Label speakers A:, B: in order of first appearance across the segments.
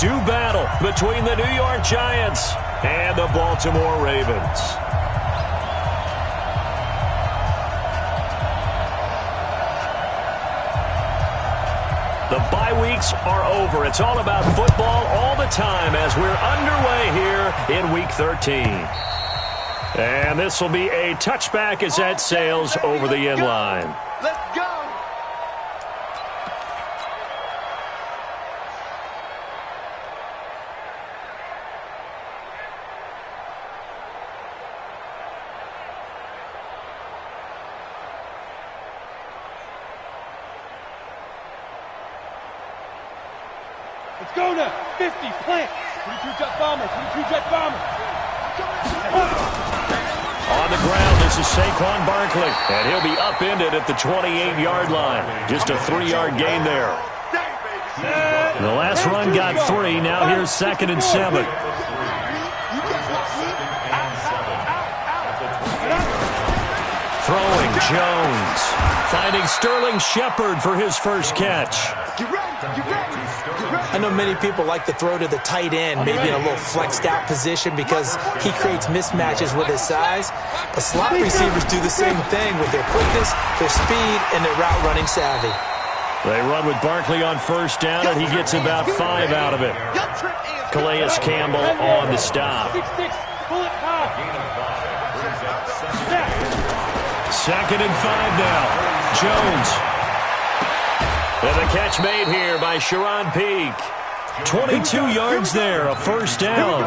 A: do battle between the New York Giants and the Baltimore Ravens. The bye weeks are over. It's all about football all the time as we're underway here in Week 13. And this will be a touchback as that sails over the end line.
B: Let's go!
C: Let's go now. 50, plant. 22 jet bombers, 22 jet bombers.
A: On the ground, this is Saquon Barkley, and he'll be upended at the 28-yard line. Just a 3-yard gain there. The last run got 3. Now here's 2nd and 7. Throwing Jones. Finding Sterling Shepard for his first catch.
D: I know many people like to throw to the tight end, maybe in a little flexed out position because he creates mismatches with his size. But slot receivers do the same thing with their quickness, their speed, and their route running savvy.
A: They run with Barkley on first down, and he gets about 5 out of it. Calais Campbell on the stop. 2nd and 5 now. Jones. And the catch made here by Sharon Peak. 22 yards there, a first down.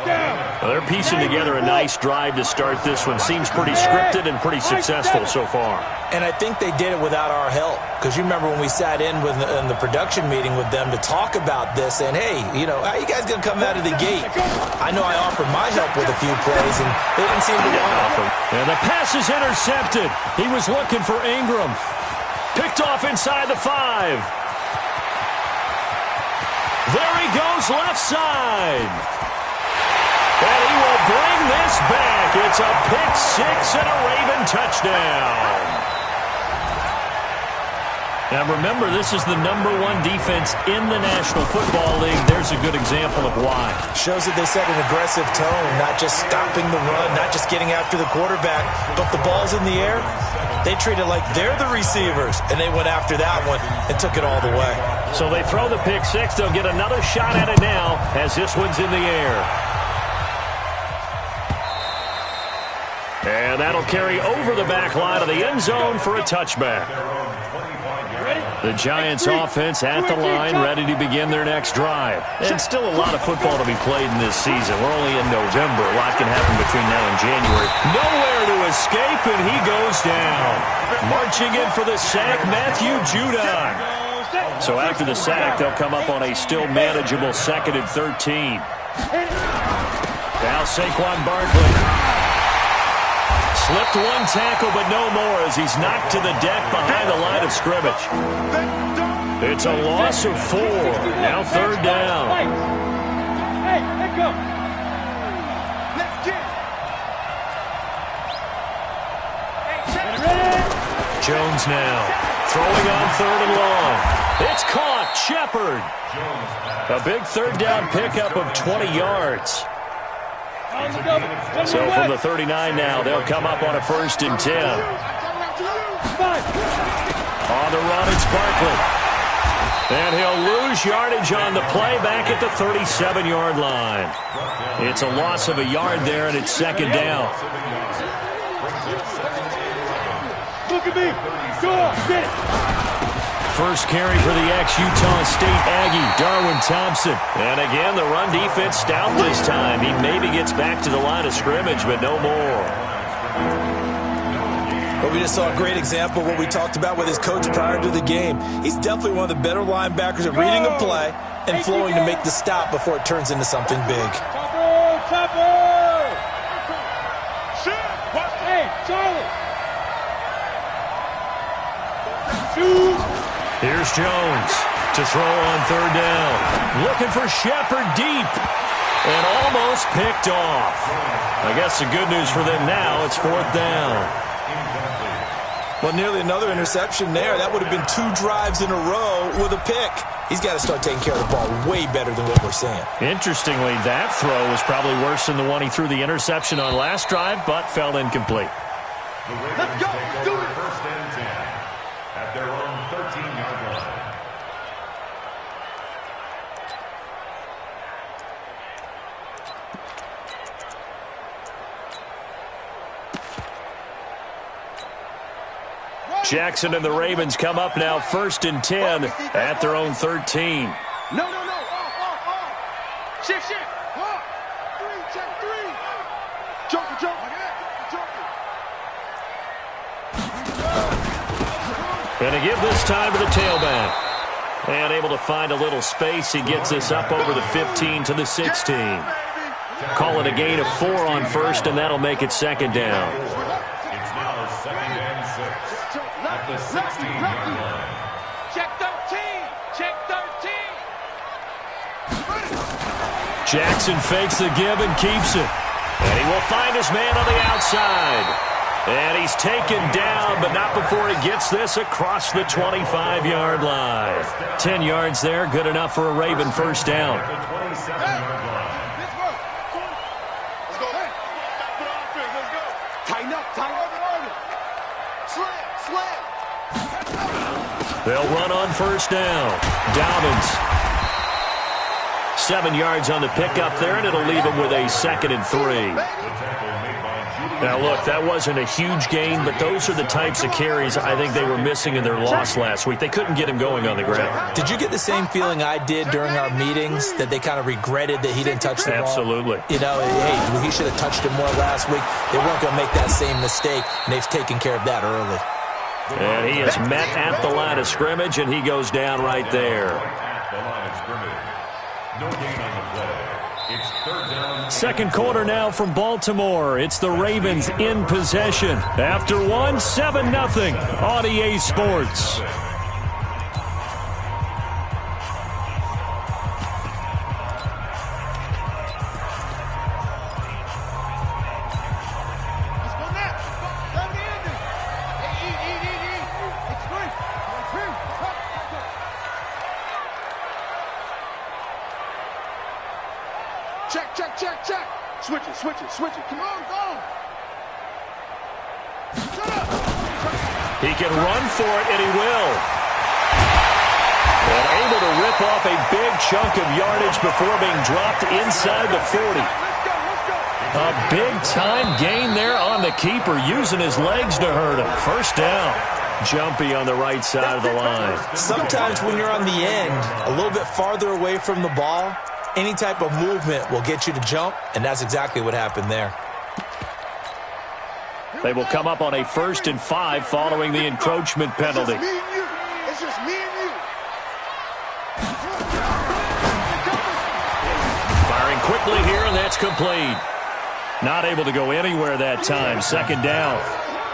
A: Well, they're piecing together a nice drive to start this one. Seems pretty scripted and pretty successful so far.
D: And I think they did it without our help. Because you remember when we sat in the production meeting with them to talk about this, and hey, you know, how you guys going to come out of the gate? I know I offered my help with a few plays, and they didn't seem to want it.
A: And the pass is intercepted. He was looking for Ingram. Picked off inside the 5. There he goes, left side. And he will bring this back. It's a pick 6 and a Raven touchdown. Now remember, this is the #1 defense in the National Football League. There's a good example of why.
D: Shows that they set an aggressive tone, not just stopping the run, not just getting after the quarterback, but the ball's in the air. They treat it like they're the receivers, and they went after that one and took it all the way.
A: So they throw the pick 6. They'll get another shot at it now as this one's in the air. And that'll carry over the back line of the end zone for a touchback. The Giants offense at the line, ready to begin their next drive. And still a lot of football to be played in this season. We're only in November. A lot can happen between now and January. Nowhere to escape, and he goes down. Marching in for the sack, Matthew Judon. So after the sack, they'll come up on a still manageable 2nd and 13. Now Saquon Barkley. Slipped one tackle, but no more as he's knocked to the deck behind the line of scrimmage. It's a loss of 4. Now 3rd down.
C: Hey, let go. Let's get it.
A: Jones now. Throwing on 3rd and long. It's caught. Shepard. A big 3rd down pickup of 20 yards. So from the 39 now, they'll come up on a 1st and 10. On the run, it's Barkley. And he'll lose yardage on the play back at the 37-yard line. It's a loss of a yard there, and it's 2nd down.
C: Look at me. Go on, get it.
A: First carry for the ex-Utah State Aggie, Darwin Thompson. And again, the run defense stout this time. He maybe gets back to the line of scrimmage, but no more.
D: But we just saw a great example of what we talked about with his coach prior to the game. He's definitely one of the better linebackers at reading a play and flowing to make the stop before it turns into something big.
C: Chopper! Hey, Charlie! Shoot!
A: Here's Jones to throw on 3rd down. Looking for Shepard deep. And almost picked off. I guess the good news for them now, it's 4th down.
D: Well, nearly another interception there. That would have been 2 drives in a row with a pick. He's got to start taking care of the ball way better than what we're seeing.
A: Interestingly, that throw was probably worse than the one he threw the interception on last drive, but fell incomplete.
C: Let's go. Do it.
B: First and 10 at their own 13-yard line.
A: Jackson and the Ravens come up now 1st and 10 at their own 13.
C: No. Off. Shift. Off. 3, check 3. Joker.
A: Going to give this time to the tailback. And able to find a little space. He gets this up over the 15 to the 16. Call it a gain of 4 on 1st, and that'll make it 2nd down.
B: It's now 2nd and 6 at the 16-yard line.
C: Check 13. Check 13.
A: Jackson fakes the give and keeps it. And he will find his man on the outside. And he's taken down, but not before he gets this across the 25-yard line. 10 yards there, good enough for a Raven 1st down.
B: The 27-yard line.
C: Let's go. Let's go. Tighten up. Slam.
A: They'll run on 1st down. Dobbins. 7 yards on the pickup there, and it'll leave him with a 2nd and 3. Now, look, that wasn't a huge gain, but those are the types of carries I think they were missing in their loss last week. They couldn't get him going on the ground.
D: Did you get the same feeling I did during our meetings, that they kind of regretted that he didn't touch the ball?
A: Absolutely.
D: You know, hey, he should have touched it more last week. They weren't going to make that same mistake, and they've taken care of that early.
A: And he is met at the line of scrimmage, and he goes down right there.
B: At the line of scrimmage. No gain on the play. It's 3rd down.
A: Second quarter now from Baltimore. It's the Ravens in possession. After 7-0 on EA Sports.
C: Check. Switch it. Come on, go. Shut up.
A: He can run for it, and he will. And able to rip off a big chunk of yardage before being dropped inside the 40. A big-time gain there on the keeper, using his legs to hurt him. 1st down. Jumpy on the right side of the line.
D: Sometimes when you're on the end, a little bit farther away from the ball, any type of movement will get you to jump, and that's exactly what happened there.
A: They will come up on a 1st and 5 following the encroachment penalty.
C: It's just me and you.
A: Firing quickly here, and that's complete. Not able to go anywhere that time. 2nd down.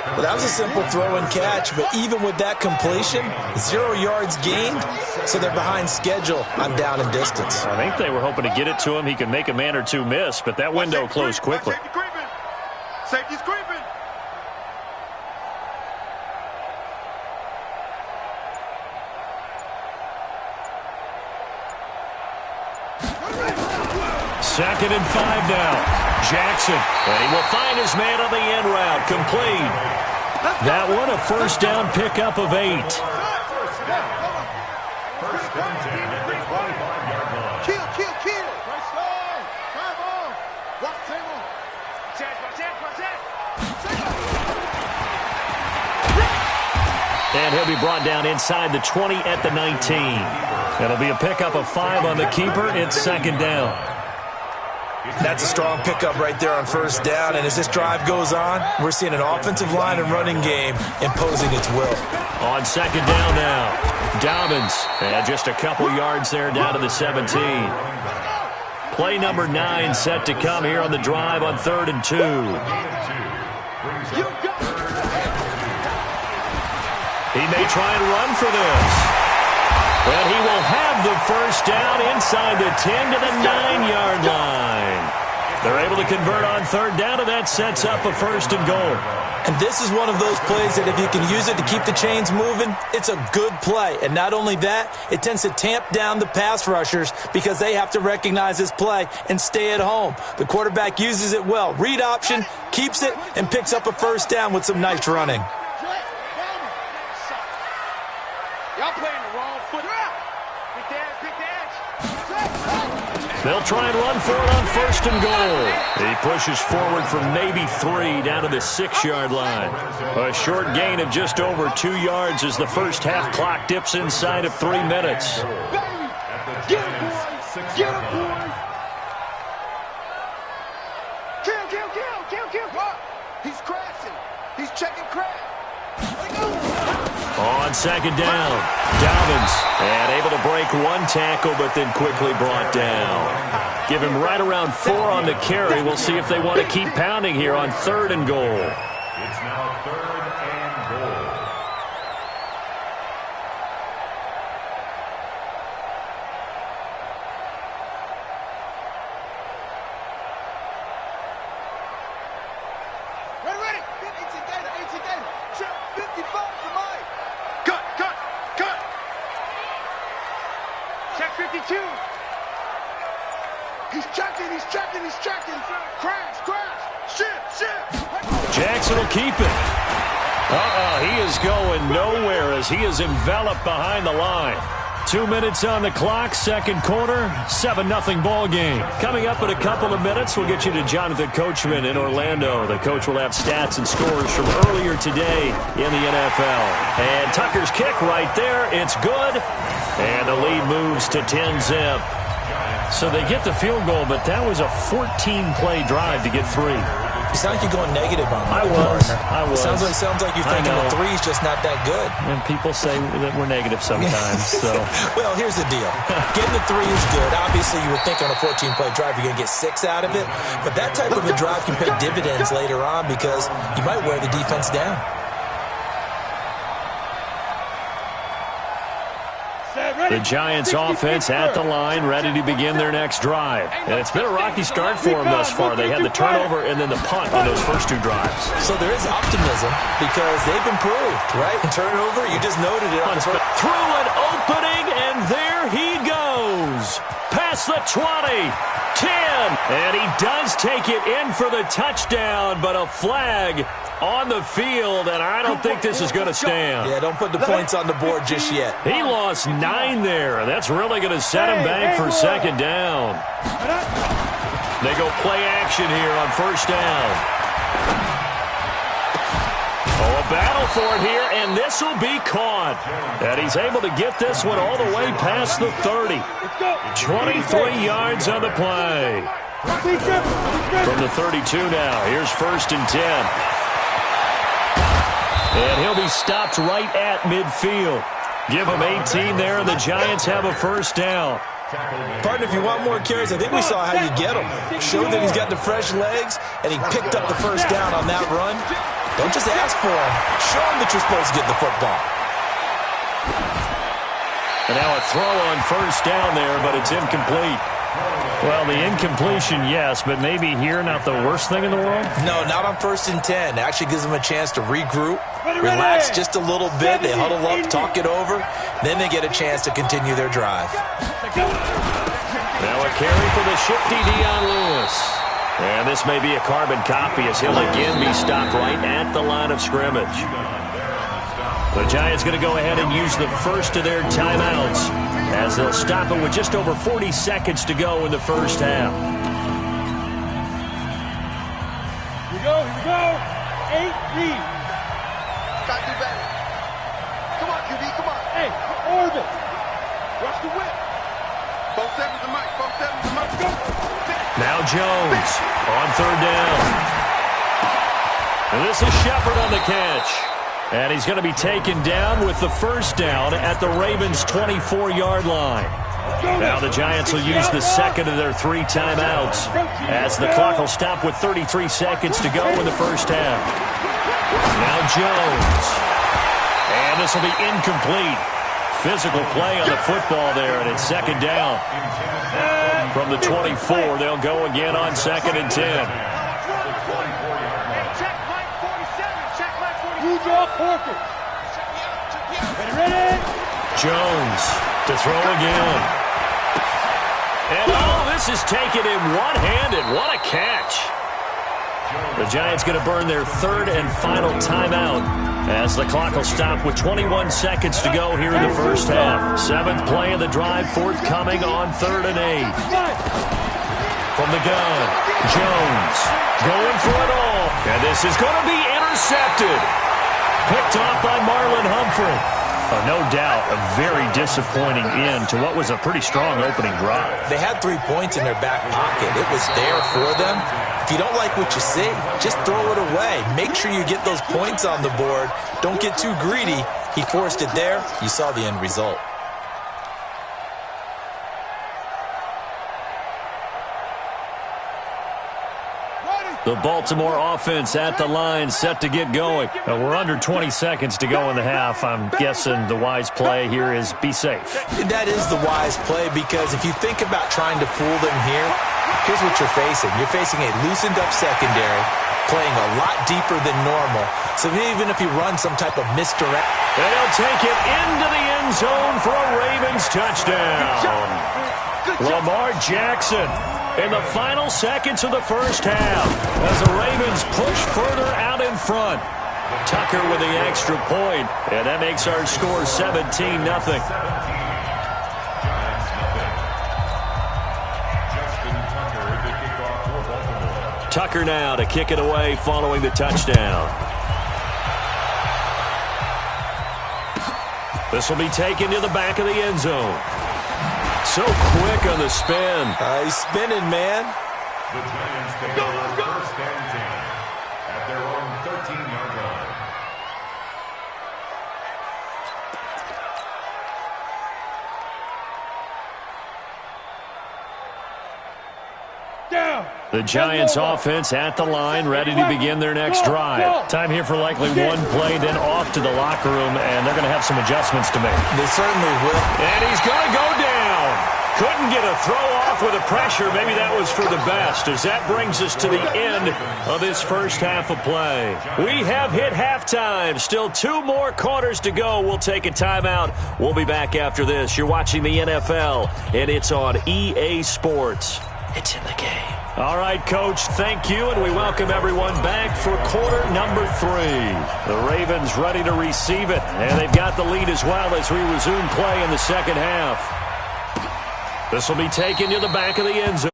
D: Well, that was a simple throw and catch, but even with that completion, 0 yards gained, so they're behind schedule on down and distance.
A: I think they were hoping to get it to him. He could make a man or two miss, but that window closed quickly.
C: Safety's creeping.
A: Second and 5 now. Jackson, and he will find his man on the end route. Complete. That one a 1st down pickup of 8.
B: First and 10 at the 25-yard line.
C: Kill. Right side. 5 on. Watch the table. Check.
A: And he'll be brought down inside the 20 at the 19. It'll be a pickup of 5 on the keeper. It's 2nd down.
D: That's a strong pickup right there on 1st down, and as this drive goes on, we're seeing an offensive line and running game imposing its will.
A: On 2nd down now, Dobbins, and just a couple yards there down to the 17. Play number 9 set to come here on the drive on 3rd and 2. He may try and run for this. But he will have the 1st down inside the 10 to the 9-yard line. They're able to convert on third down, and that sets up a 1st and goal.
D: And this is one of those plays that if you can use it to keep the chains moving, it's a good play. And not only that, it tends to tamp down the pass rushers because they have to recognize this play and stay at home. The quarterback uses it well. Read option, keeps it, and picks up a 1st down with some nice running.
C: Y'all playing the wrong foot. Big dash.
A: They'll try and run for it on 1st and goal. He pushes forward from maybe 3 down to the 6-yard line. A short gain of just over 2 yards as the first half clock dips inside of 3 minutes.
C: Get him, boys. Get him, boys. Kill. He's crashing. He's checking crash.
A: On 2nd down, Dobbins, and able to break 1 tackle, but then quickly brought down. Give him right around 4 on the carry. We'll see if they want to keep pounding here on 3rd and goal.
B: It's now 3rd and goal.
C: Ready. 18 gainer. 55 for Mike. Cut. Check 52. He's checking. Crash. Shift.
A: Jackson will keep it. He is going nowhere as he is enveloped behind the line. 2 minutes on the clock, 2nd quarter, 7-0 ball game. Coming up in a couple of minutes, we'll get you to Jonathan Coachman in Orlando. The coach will have stats and scores from earlier today in the NFL. And Tucker's kick right there, it's good. And the lead moves to 10-zip. So they get the field goal, but that was a 14-play drive to get 3.
D: You sound like you're going negative on me.
A: I was.
D: Sounds like you're thinking the 3's just not that good.
A: And people say that we're negative sometimes. So,
D: well, here's the deal. Getting the 3 is good. Obviously, you would think on a 14-play drive you're going to get 6 out of it. But that type of a drive can pay dividends later on because you might wear the defense down.
A: The Giants offense at the line, ready to begin their next drive. And it's been a rocky start for them thus far. They had the turnover and then the punt on those first 2 drives.
D: So there is optimism because they've improved, right? Turnover, you just noted it.
A: Through an opening, and there he goes. Past the 20, 10, and he does take it in for the touchdown, but a flag on the field, and I don't think this is going to stand.
D: Yeah, don't put the points on the board just yet.
A: He lost 9 there. That's really going to set him back for 2nd down. They go play action here on 1st down. Oh, a battle for it here, and this will be caught. And he's able to get this one all the way past the 30. 23 yards on the play. From the 32 now, here's 1st and 10. And he'll be stopped right at midfield. Give him 18 there, and the Giants have a 1st down.
D: Partner, if you want more carries, I think we saw how you get him. Showed that he's got the fresh legs, and he picked up the 1st down on that run. Don't just ask for him. Show him that you're supposed to get the football.
A: And now a throw on 1st down there, but it's incomplete. Well, the incompletion, yes, but maybe here not the worst thing in the world?
D: No, not on 1st and 10. It actually gives them a chance to regroup, relax just a little bit. They huddle up, talk it over. Then they get a chance to continue their drive.
A: Now a carry for the shifty Dion Lewis. And this may be a carbon copy as he'll again be stopped right at the line of scrimmage. The Giants going to go ahead and use the first of their timeouts as they'll stop it with just over 40 seconds to go in the first half.
C: Here we go. 8 lead. Got to do better. Come on, QB, come on. Hey, orbit. Rush the whip. Both sevens to Mike. Go.
A: Now Jones on 3rd down. And this is Shepard on the catch. And he's going to be taken down with the 1st down at the Ravens' 24-yard line. Now the Giants will use the 2nd of their 3 timeouts as the clock will stop with 33 seconds to go in the first half. Now Jones. And this will be incomplete. physical play on the football there, and it's second down. From the 24, they'll go again on 2nd and 10. Jones to throw again. And this is taken in one-handed. What a catch. The Giants going to burn their 3rd and final timeout as the clock will stop with 21 seconds to go here in the first half. 7th play of the drive forthcoming on 3rd and 8. From the gun, Jones going for it all. And this is going to be intercepted. Picked off by Marlon Humphrey. No doubt a very disappointing end to what was a pretty strong opening drive.
D: They had 3 points in their back pocket. It was there for them. If you don't like what you see, just throw it away. Make sure you get those points on the board. Don't get too greedy. He forced it there. You saw the end result.
A: The Baltimore offense at the line, set to get going. We're under 20 seconds to go in the half. I'm guessing the wise play here is be safe.
D: That is the wise play, because if you think about trying to fool them here, here's what you're facing. You're facing a loosened up secondary, playing a lot deeper than normal. So even if you run some type of misdirect,
A: they'll take it into the end zone for a Ravens touchdown. Lamar Jackson in the final seconds of the first half as the Ravens push further out in front. Tucker with the extra point, and that makes our score 17-0. Tucker now to kick it away following the touchdown. This will be taken to the back of the end zone. So quick on the spin.
D: He's spinning, man.
B: The Giants take over 1st and 10 at their own 13-yard line.
A: The Giants offense at the line, ready to begin their next drive. Time here for likely one play, then off to the locker room, and they're going to have some adjustments to make.
D: They certainly will.
A: And he's going to go down. Couldn't get a throw off with the pressure. Maybe that was for the best, as that brings us to the end of this first half of play. We have hit halftime. Still 2 more quarters to go. We'll take a timeout. We'll be back after this. You're watching the NFL, and it's on EA Sports. It's in the game. All right, Coach, thank you, and we welcome everyone back for quarter number 3. The Ravens ready to receive it, and they've got the lead as well as we resume play in the second half. This will be taken to the back of the end zone.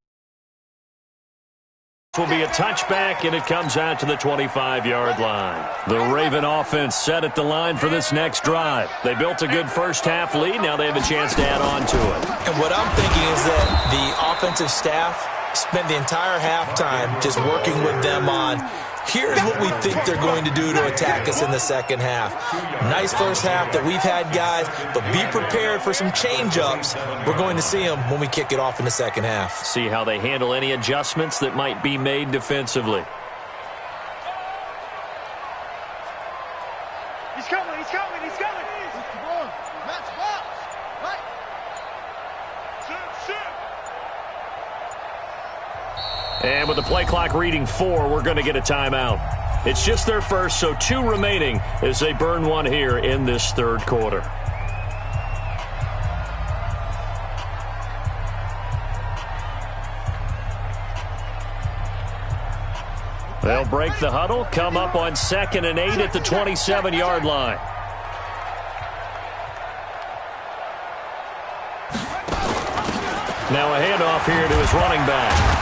A: This will be a touchback, and it comes out to the 25-yard line. The Raven offense set at the line for this next drive. They built a good first half lead. Now they have a chance to add on to it.
D: And what I'm thinking is that the offensive staff spent the entire halftime just working with them on, here's what we think they're going to do to attack us in the second half. Nice first half that we've had, guys, but be prepared for some change-ups. We're going to see them when we kick it off in the second half.
A: See how they handle any adjustments that might be made defensively.
C: He's coming, he's coming, he's coming. Come on, match box, right? Sit.
A: And with the play clock reading 4, we're going to get a timeout. It's just their first, so 2 remaining as they burn one here in this third quarter. They'll break the huddle, come up on 2nd and 8 at the 27-yard line. Now a handoff here to his running back.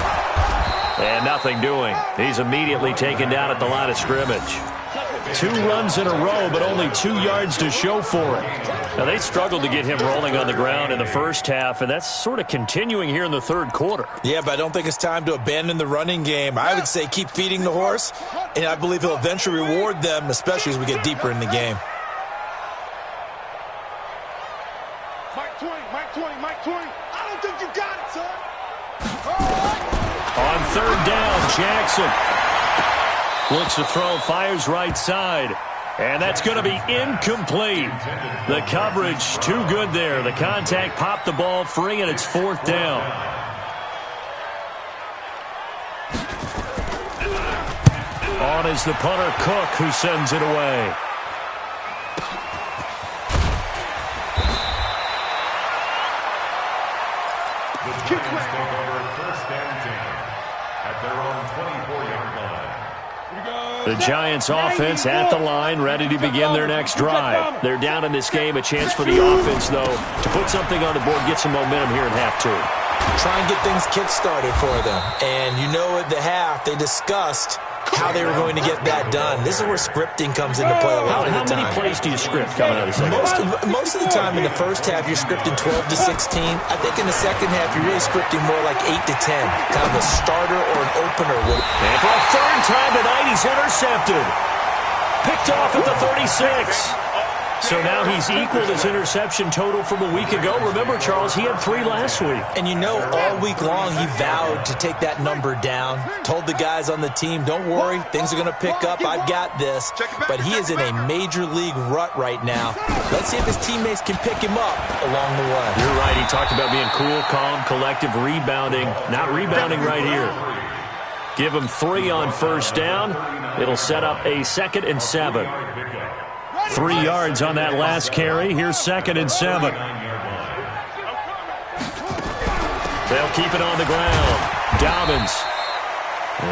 A: And nothing doing. He's immediately taken down at the line of scrimmage. 2 runs in a row, but only 2 yards to show for it. Now, they struggled to get him rolling on the ground in the first half, and that's sort of continuing here in the third quarter.
D: Yeah, but I don't think it's time to abandon the running game. I would say keep feeding the horse, and I believe he'll eventually reward them, especially as we get deeper in the game.
C: Mike 20. I don't think you got it, son.
A: On 3rd down, Jackson looks to throw, fires right side. And that's going to be incomplete. The coverage too good there. The contact popped the ball free, and it's 4th down. On is the punter, Cook, who sends it away.
B: The Giants take over 1st and 10 at their own 24-yard line.
A: The Giants offense at the line, ready to begin their next drive. They're down in this game. A chance for the offense, though, to put something on the board, get some momentum here in half 2.
D: Try and get things kick-started for them. And you know at the half, they discussed how they were going to get that done. This is where scripting comes into play a lot of the time.
A: How many plays do you script coming out of the second half?
D: Most of the time in the first half, you're scripting 12 to 16. I think in the second half, you're really scripting more like 8 to 10. Kind of a starter or an opener.
A: And for a 3rd time tonight, he's intercepted. Picked off at the 36. So now he's equaled his interception total from a week ago. Remember, Charles, he had 3 last week.
D: And you know, all week long, he vowed to take that number down. Told the guys on the team, don't worry, things are going to pick up. I've got this. But he is in a major league rut right now. Let's see if his teammates can pick him up along the way.
A: You're right. He talked about being cool, calm, collective, rebounding. Not rebounding right here. Give him 3 on 1st down. It'll set up a 2nd and 7. 3 yards on that last carry. Here's 2nd and 7. They'll keep it on the ground. Dobbins.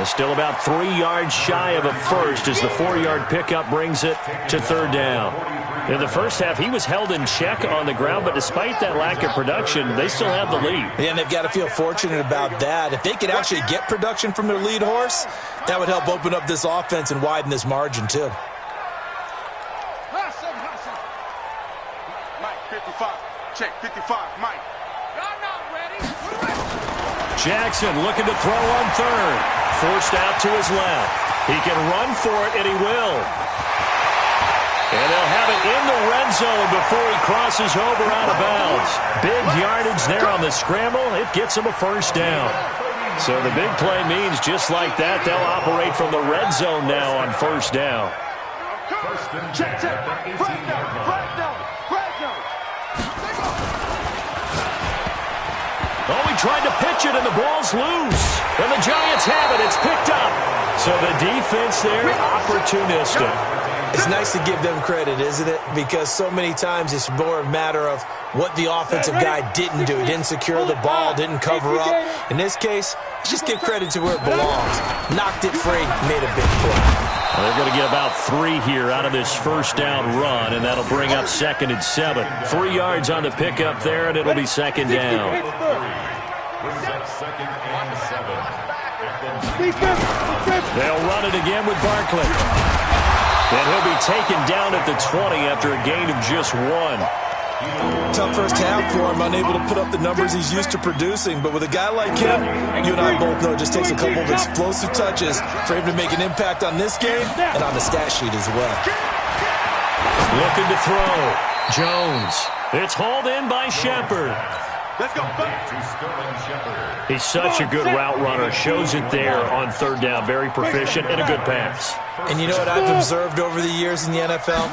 A: Still about 3 yards shy of a first as the 4-yard pickup brings it to 3rd down. In the first half, he was held in check on the ground, but despite that lack of production, they still have the lead.
D: Yeah, and they've got to feel fortunate about that. If they could actually get production from their lead horse, that would help open up this offense and widen this margin, too.
C: Check 55, Mike. Y'all not ready.
A: Jackson looking to throw on 3rd. Forced out to his left. He can run for it, and he will. And they'll have it in the red zone before he crosses over out of bounds. Big yardage there on the scramble. It gets him a 1st down. So the big play means just like that, they'll operate from the red zone now on 1st down.
C: Check.
A: Oh, he tried to pitch it, and the ball's loose. And the Giants have it. It's picked up. So the defense there, opportunistic.
D: It's nice to give them credit, isn't it? Because so many times it's more a matter of what the offensive guy didn't do. He didn't secure the ball, didn't cover up. In this case, just give credit to where it belongs. Knocked it free, made a big play.
A: Well, they're going to get about 3 here out of this 1st down run, and that'll bring up 2nd and 7. 3 yards on the pickup there, and it'll be 2nd down. They'll run it again with Barkley. And he'll be taken down at the 20 after a gain of just 1.
D: Tough first half for him, unable to put up the numbers he's used to producing. But with a guy like him, you and I both know it just takes a couple of explosive touches for him to make an impact on this game and on the stat sheet as well.
A: Looking to throw. Jones. It's hauled in by Shepard.
C: Let's go.
A: He's such a good route runner. Shows it there on 3rd down. Very proficient and a good pass.
D: And you know what I've observed over the years in the NFL?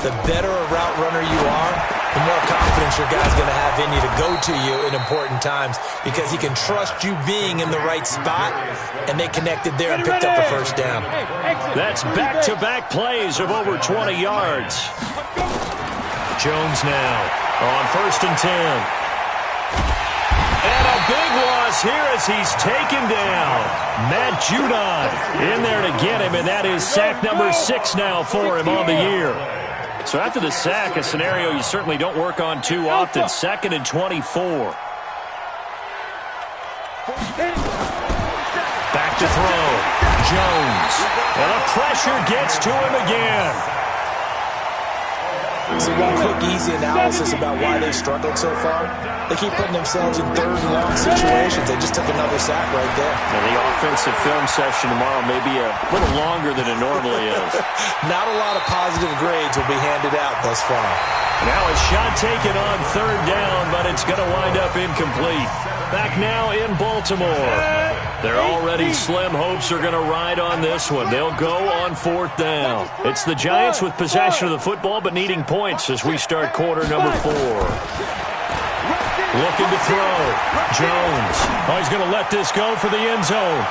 D: The better a route runner you are, the more confidence your guy's going to have in you to go to you in important times because he can trust you being in the right spot, and they connected there and picked up a 1st down.
A: That's back-to-back plays of over 20 yards. Jones now on 1st and 10. And a big loss here as he's taken down. Matt Judon in there to get him, and that is sack number 6 now for him on the year. So after the sack, a scenario you certainly don't work on too often. 2nd and 24. Back to throw. Jones. And the pressure gets to him again.
D: So one quick, easy analysis about why they've struggled so far. They keep putting themselves in 3rd and long situations. They just took another sack right there.
A: And the offensive film session tomorrow may be a little longer than it normally is.
D: Not a lot of positive grades will be handed out thus far.
A: Now a shot taken on 3rd down, but it's going to wind up incomplete. Back now in Baltimore. Their already slim hopes are going to ride on this one. They'll go on 4th down. It's the Giants with possession of the football but needing points as we start quarter number 4. Looking to throw. Jones. Oh, he's going to let this go for the end zone.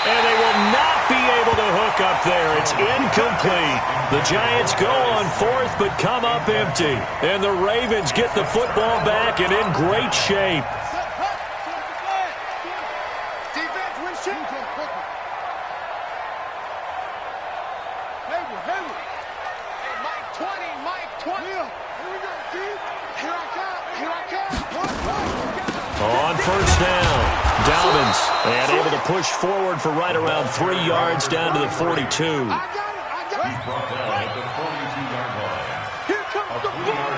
A: And they will not be able to hook up there. It's incomplete. The Giants go on 4th but come up empty. And the Ravens get the football back and in great shape.
C: Defense, win shape. Hey, Mike 20, Mike 20. Here we go, Steve. Here I come.
A: On 1st down, Dobbins, and able to push forward for right around 3 yards down to the 42.
B: He's brought down at the 42-yard line.
C: Here comes the ball.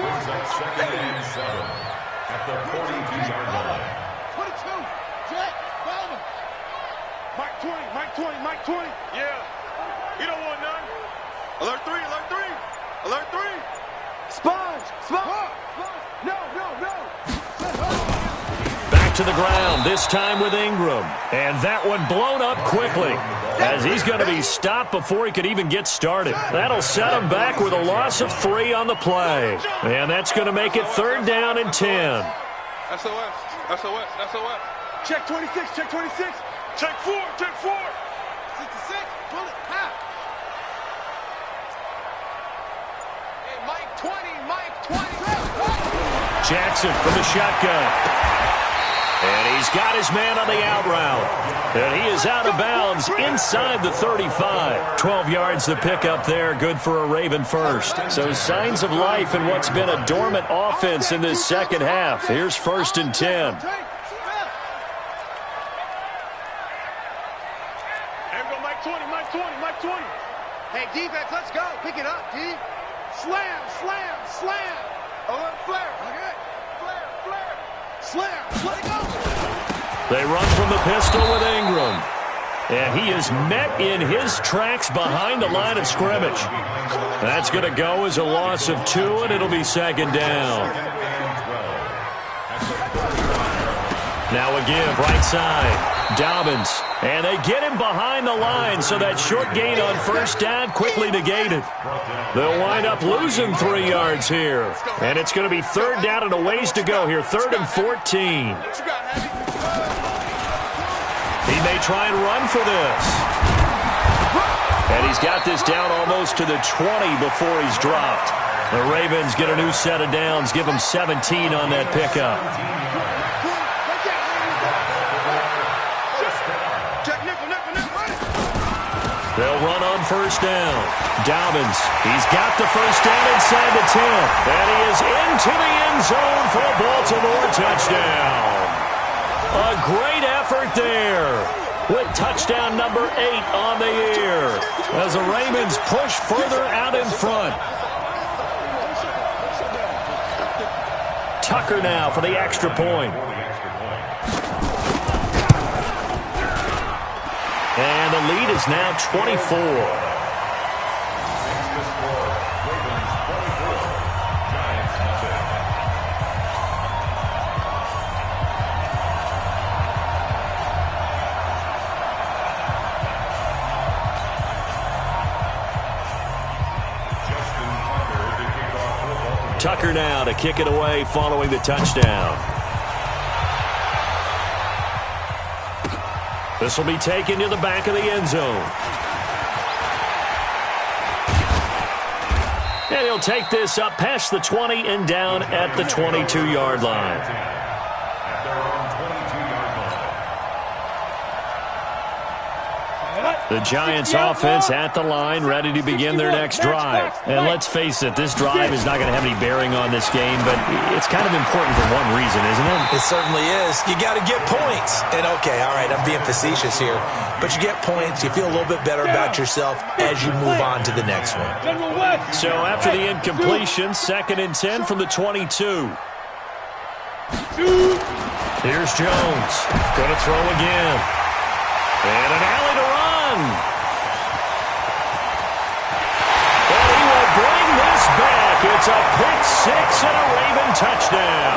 B: Brings up 2nd and 7 at the 42-yard line.
C: 22. Jack, Bowman. Mike 20, Mike 20, Mike 20. Yeah. You don't want none. Alert 3, alert 3. Alert 3. Sponge. No.
A: Back to the ground, this time with Ingram. And that one blown up quickly as he's going to be stopped before he could even get started. That'll set him back with a loss of 3 on the play. And that's going to make it 3rd down and 10.
C: SOS. Check 26, check 26. Check 4, check 4. 66, pull it, half. Hey, Mike 20, Mike 20.
A: Jackson from the shotgun. And he's got his man on the out route. And he is out of bounds inside the 35. 12 yards the pickup there, good for a Raven first. So signs of life in what's been a dormant offense in this second half. Here's 1st and 10.
C: Mike 20. Hey, defense, let's go. Pick it up, D. Slam. Flare. Okay. Flare. Slam. Let it go.
A: They run from the pistol with Ingram. And he is met in his tracks behind the line of scrimmage. That's going to go as a loss of 2, and it'll be 2nd down. Now a give, right side. Dobbins. And they get him behind the line, so that short gain on 1st down quickly negated. They'll wind up losing 3 yards here. And it's going to be 3rd down and a ways to go here. 3rd and 14. He may try and run for this. And he's got this down almost to the 20 before he's dropped. The Ravens get a new set of downs, give them 17 on that pickup. They'll run on 1st down. Dobbins, he's got the 1st down inside the 10. And he is into the end zone for a Baltimore touchdown. A great effort there with touchdown number 8 on the year as the Ravens push further out in front. Tucker now for the extra point. And the lead is now 24. Tucker now to kick it away following the touchdown. This will be taken to the back of the end zone. And he'll take this up past the 20 and down at the 22-yard line. The Giants offense at the line, ready to begin their next drive. And let's face it, this drive is not going to have any bearing on this game, but it's kind of important for one reason, isn't it?
D: It certainly is. You got to get points. And okay, all right, I'm being facetious here, but you get points, you feel a little bit better about yourself as you move on to the next one.
A: So after the incompletion, 2nd and 10 from the 22. Here's Jones. Going to throw again. And an alley to run. And he will bring this back. It's a pick 6 and a Raven touchdown.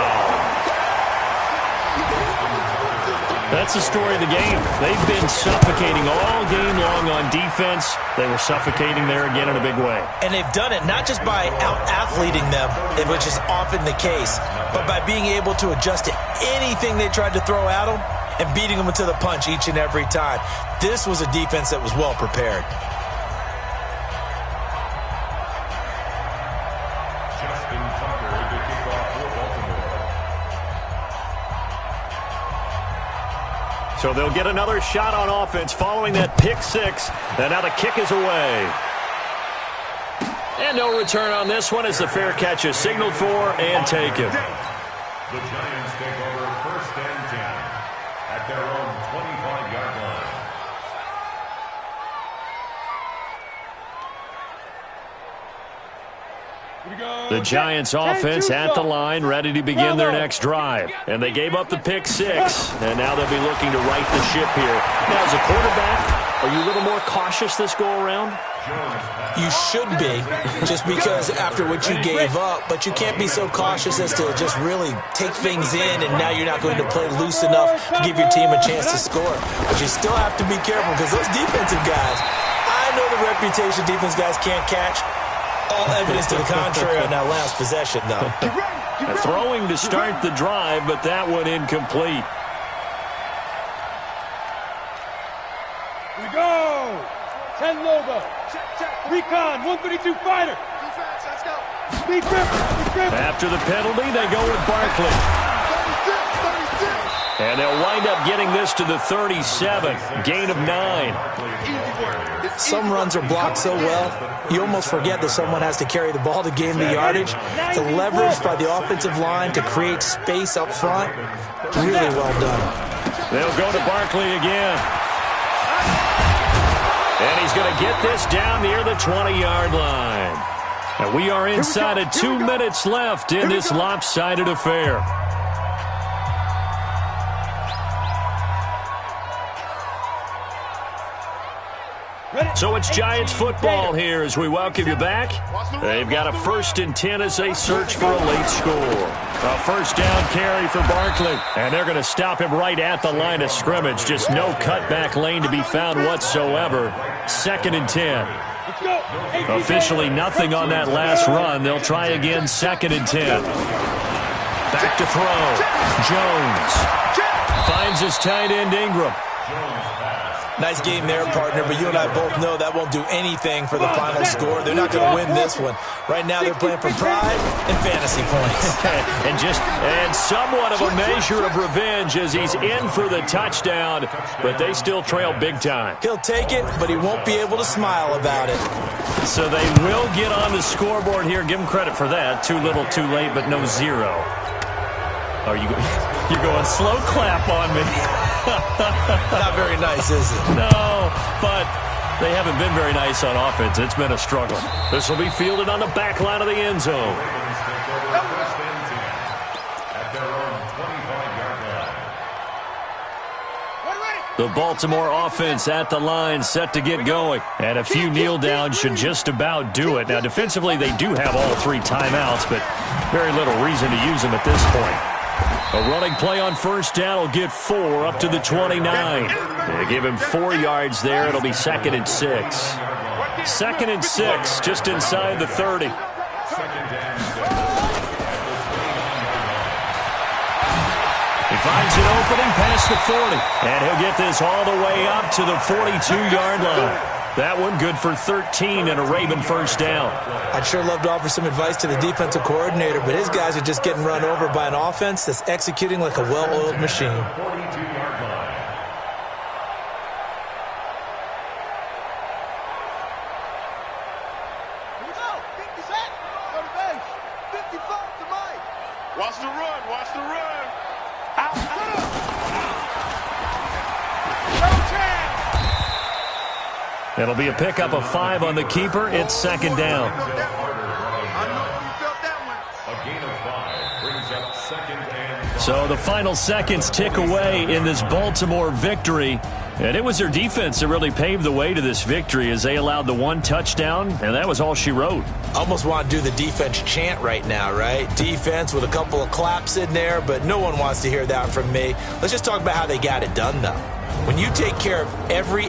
A: That's the story of the game. They've been suffocating all game long on defense. They were suffocating there again in a big way.
D: And they've done it not just by out-athleting them, which is often the case, but by being able to adjust to anything they tried to throw at them and beating them to the punch each and every time. This was a defense that was well prepared.
A: So they'll get another shot on offense following that pick six. And now the kick is away. And no return on this one as the fair catch is signaled for and taken.
B: The Giants take over 1st and 10 at their own 25-yard line.
A: The Giants offense at the line, ready to begin their next drive. And they gave up the pick six, and now they'll be looking to right the ship here. Now, as a quarterback, are you a little more cautious this go-around?
D: You should be, just because after what you gave up, but you can't be so cautious as to just really take things in, and now you're not going to play loose enough to give your team a chance to score. But you still have to be careful because those defensive guys, I know the reputation defense guys can't catch. All evidence to the contrary on that last possession, though.
A: Throwing to start the drive, but that one incomplete.
C: Here we go. 10 Lobo. Recon, 132 fighter. Defense, let's go. Speed grip.
A: After the penalty, they go with Barkley.
C: 36.
A: And they'll wind up getting this to the 37. Gain of 9.
D: Some runs are blocked so well, you almost forget that someone has to carry the ball to gain the yardage. The leverage by the offensive line to create space up front, really well done.
A: They'll go to Barkley again. And he's going to get this down near the 20-yard line. And we are inside of 2 minutes left in this lopsided affair. So it's Giants football here as we welcome you back. They've got a 1st and 10 as they search for a late score. A first down carry for Barkley. And they're going to stop him right at the line of scrimmage. Just no cutback lane to be found whatsoever. 2nd and 10. Officially nothing on that last run. They'll try again 2nd and 10. Back to throw. Jones finds his tight end Ingram.
D: Nice game there, partner, but you and I both know that won't do anything for the final score. They're not going to win this one. Right now they're playing for pride and fantasy points.
A: and somewhat of a measure of revenge as he's in for the touchdown, but they still trail big time.
D: He'll take it, but he won't be able to smile about it.
A: So they will get on the scoreboard here. Give him credit for that. Too little, too late, but no zero. Oh, you're going slow clap on me.
D: Not very nice, is it?
A: No, but they haven't been very nice on offense. It's been a struggle. This will be fielded on the back line of the end zone. The Baltimore offense at the line, set to get going. And a few kneel downs should just about do it. Now, defensively, they do have all 3 timeouts, but very little reason to use them at this point. A running play on first down will get 4 up to the 29. They give him 4 yards there. It'll be 2nd and 6. 2nd and 6, just inside the 30. He finds an opening past the 40. And he'll get this all the way up to the 42-yard line. That one good for 13 and a Raven first down.
D: I'd sure love to offer some advice to the defensive coordinator, but his guys are just getting run over by an offense that's executing like a well-oiled machine.
C: Watch the run, watch the run.
A: It'll be a pickup of 5 on the keeper. It's 2nd down. So the final seconds tick away in this Baltimore victory. And it was their defense that really paved the way to this victory as they allowed the one touchdown, and that was all she wrote.
D: Almost want to do the defense chant right now, right? Defense with a couple of claps in there, but no one wants to hear that from me. Let's just talk about how they got it done, though. When you take care of every